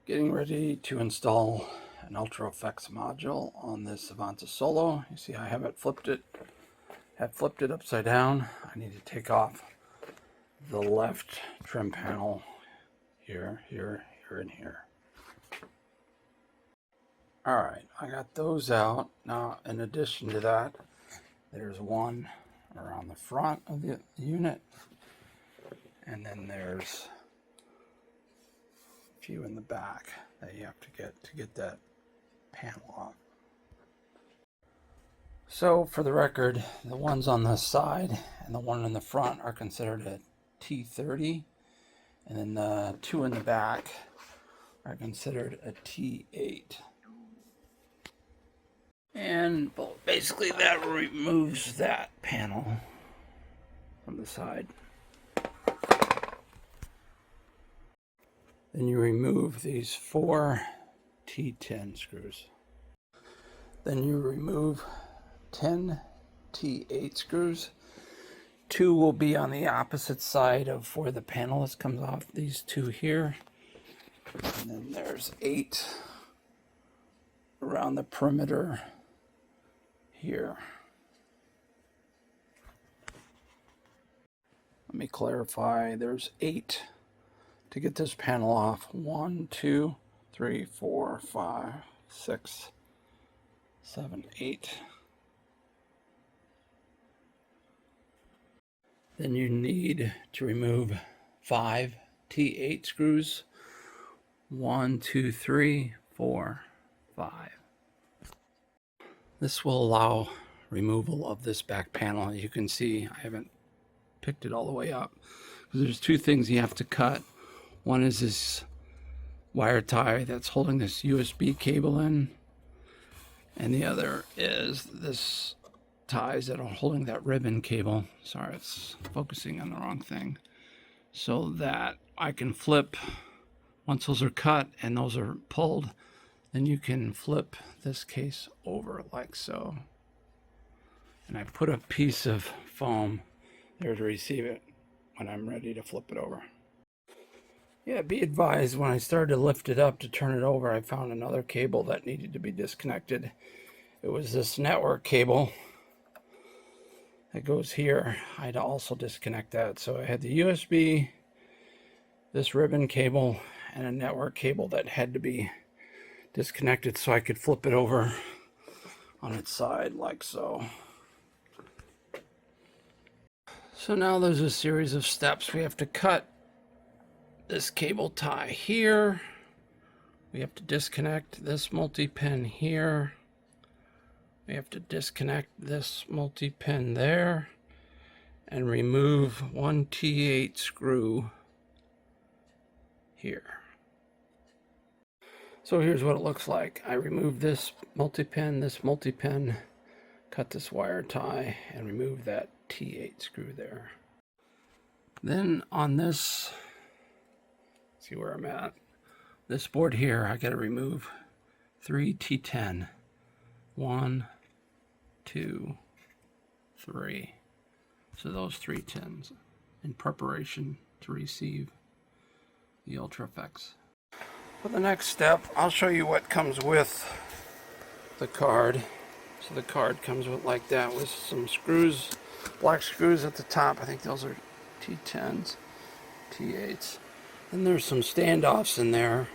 Getting ready to install an UltraFX module on this Avantis Solo. You see I have flipped it upside down. I need to take off the left trim panel here, and here. Alright, I got those out. Now in addition to that, there's one around the front of the unit, and then there's a few in the back that you have to get that panel off. So for the record, the ones on the side and the one in the front are considered a T30, and then the two in the back are considered a T8. And basically that removes that panel from the side. Then you remove these 4 T10 screws. Then you remove 10 T8 screws. 2 will be on the opposite side of where the panel comes off, these 2 here. And then there's 8 around the perimeter here. Let me clarify, there's 8 to get this panel off. 1, 2, 3, 4, 5, 6, 7, 8. Then you need to remove 5 T8 screws. 1, 2, 3, 4, 5. This will allow removal of this back panel. You can see I haven't picked it all the way up because there's 2 things you have to cut. One is this wire tie that's holding this USB cable in, and the other is this ties that are holding that ribbon cable. Sorry, it's focusing on the wrong thing. So that I can flip, once those are cut and those are pulled, then you can flip this case over like so. And I put a piece of foam there to receive it when I'm ready to flip it over. Yeah, be advised, when I started to lift it up to turn it over, I found another cable that needed to be disconnected. It was this network cable that goes here. I had to also disconnect that. So I had the USB, this ribbon cable, and a network cable that had to be disconnected so I could flip it over on its side like so. So now there's a series of steps. We have to cut this cable tie here. We have to disconnect this multi-pin here. We have to disconnect this multi-pin there and remove 1 T8 screw here. So here's what it looks like. I removed this multi-pin, cut this wire tie, and remove that T8 screw there. Then on this, see where I'm at, this board here, I got to remove 3 T10. 1, 2, 3. So those 3 tins in preparation to receive the UltraFX. For the next step, I'll show you what comes with the card. So the card comes with like that, with some screws, black screws at the top. I think those are T10s, T8s. And there's some standoffs in there.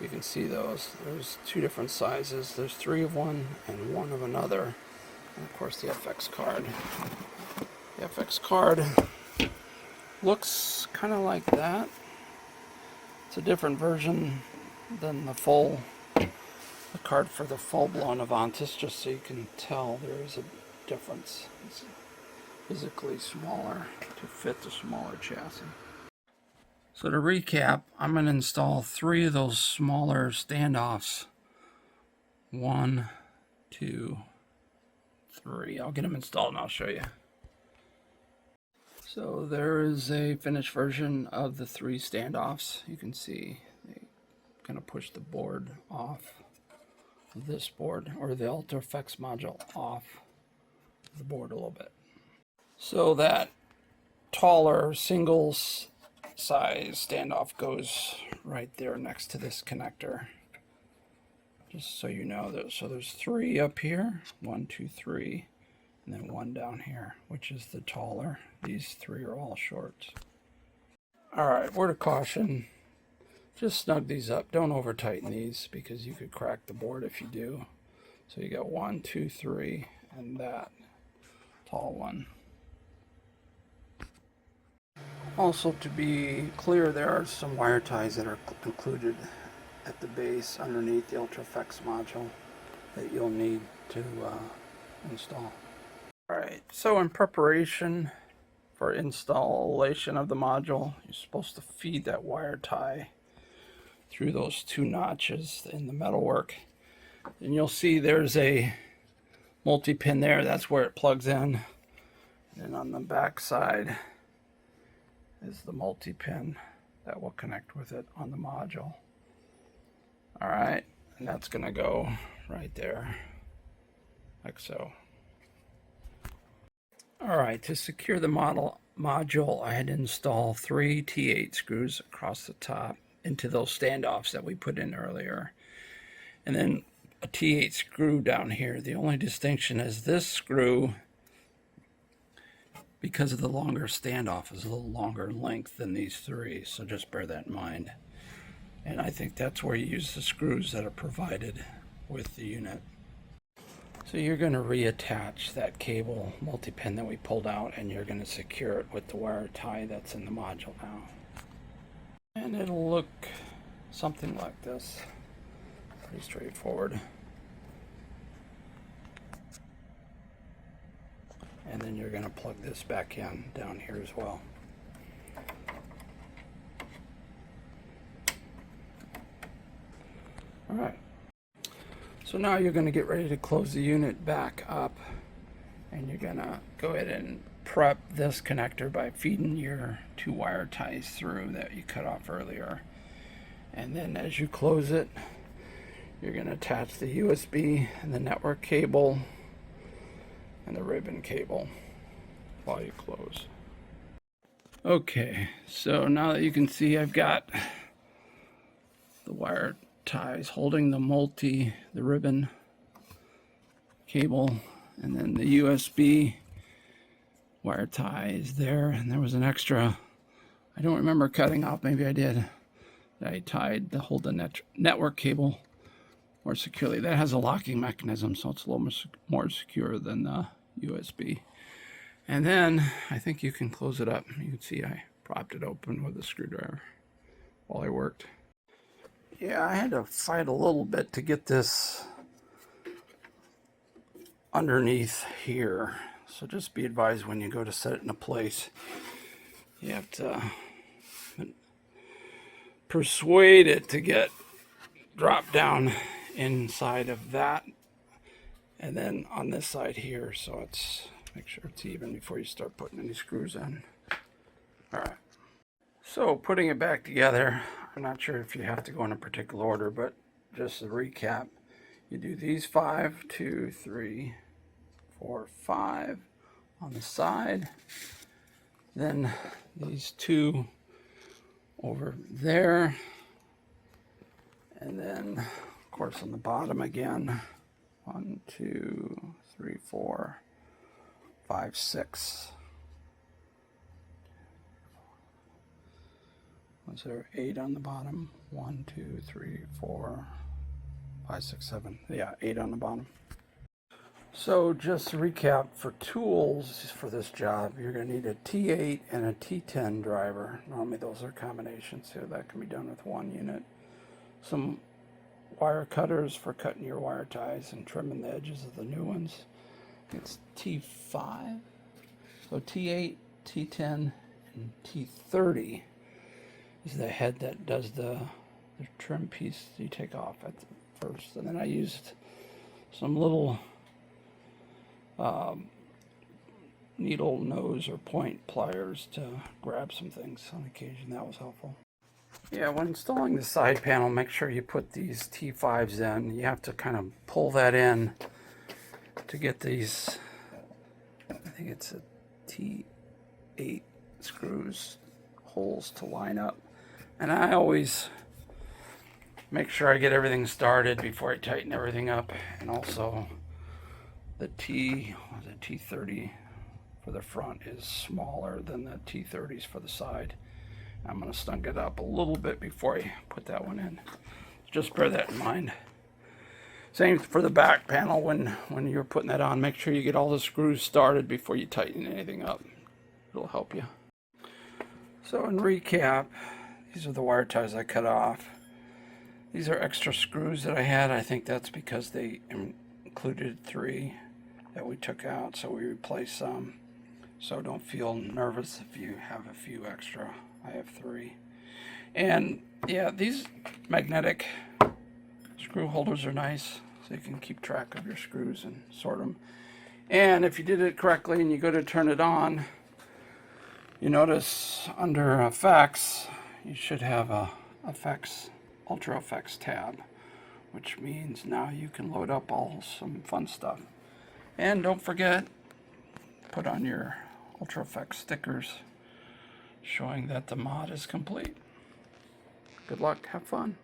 You can see those. There's 2 different sizes. There's 3 of one and 1 of another. And of course the FX card. The FX card looks kind of like that. It's a different version than the card for the full-blown Avantis, just so you can tell there is a difference. It's physically smaller to fit the smaller chassis. So to recap, I'm going to install 3 of those smaller standoffs. 1, 2, 3. I'll get them installed and I'll show you. So there is a finished version of the 3 standoffs. You can see they kind of push the board off of this board, or the UltraFX module off the board a little bit. So that taller singles size standoff goes right there next to this connector. Just so you know, so there's 3 up here, 1, 2, 3, and then 1 down here, which is the taller. These 3 are all shorts. All right, word of caution, just snug these up. Don't over tighten these because you could crack the board if you do. So you got 1, 2, 3, and that tall one. Also, to be clear, there are some wire ties that are included at the base underneath the UltraFX module that you'll need to install. Alright, so in preparation for installation of the module, you're supposed to feed that wire tie through those 2 notches in the metalwork. And you'll see there's a multi-pin there, that's where it plugs in. And on the back side is the multi-pin that will connect with it on the module. All right, and that's gonna go right there, like so. All right, to secure the module, I had to install 3 T8 screws across the top into those standoffs that we put in earlier. And then a T8 screw down here. The only distinction is this screw, because of the longer standoff, is a little longer length than these 3, so just bear that in mind. And I think that's where you use the screws that are provided with the unit. So you're going to reattach that cable multi-pin that we pulled out, and you're going to secure it with the wire tie that's in the module now. And it'll look something like this. Pretty straightforward. And then you're going to plug this back in down here as well. All right. So now you're going to get ready to close the unit back up, and you're going to go ahead and prep this connector by feeding your 2 wire ties through that you cut off earlier. And then as you close it, you're going to attach the USB and the network cable and the ribbon cable while you close. Okay, so now that you can see, I've got the wire ties holding the ribbon cable, and then the USB wire tie is there, and there was an extra, I don't remember cutting off, maybe I did, that I tied to hold the network cable more securely. That has a locking mechanism, so it's a little more secure than the USB. And then I think you can close it up. You can see I propped it open with a screwdriver while I worked. Yeah, I had to fight a little bit to get this underneath here. So just be advised when you go to set it into place, you have to persuade it to get dropped down inside of that. And then on this side here, so it's, make sure it's even before you start putting any screws in. All right. So putting it back together, I'm not sure if you have to go in a particular order, but just to recap, you do these 5, 2, 3, 4, 5 on the side, then these 2 over there, and then of course on the bottom again, 1, 2, 3, 4, 5, 6. Was there 8 on the bottom? 1, 2, 3, 4, 5, 6, 7. Yeah, 8 on the bottom. So just to recap, for tools for this job, you're going to need a T8 and a T10 driver. Normally those are combinations, so that can be done with 1 unit. Some wire cutters for cutting your wire ties and trimming the edges of the new ones. It's T5. So T8, T10, and T30 is the head that does the trim piece you take off at first. And then I used some little needle nose or point pliers to grab some things on occasion. That was helpful. Yeah, when installing the side panel, make sure you put these T5s in. You have to kind of pull that in to get these, I think it's a T8 screws holes to line up. And I always make sure I get everything started before I tighten everything up. And also the T30 for the front is smaller than the T30s for the side. I'm going to snug it up a little bit before I put that one in. Just bear that in mind. Same for the back panel. When you're putting that on, make sure you get all the screws started before you tighten anything up. It'll help you. So in recap, these are the wire ties I cut off. These are extra screws that I had. I think that's because they included 3 that we took out, so we replaced some. So don't feel nervous if you have a few extra. I have 3. And yeah, these magnetic screw holders are nice, so you can keep track of your screws and sort them. And if you did it correctly and you go to turn it on, you notice under FX, you should have a UltraFX tab, which means now you can load up some fun stuff. And don't forget, put on your UltraFX stickers showing that the mod is complete. Good luck, have fun.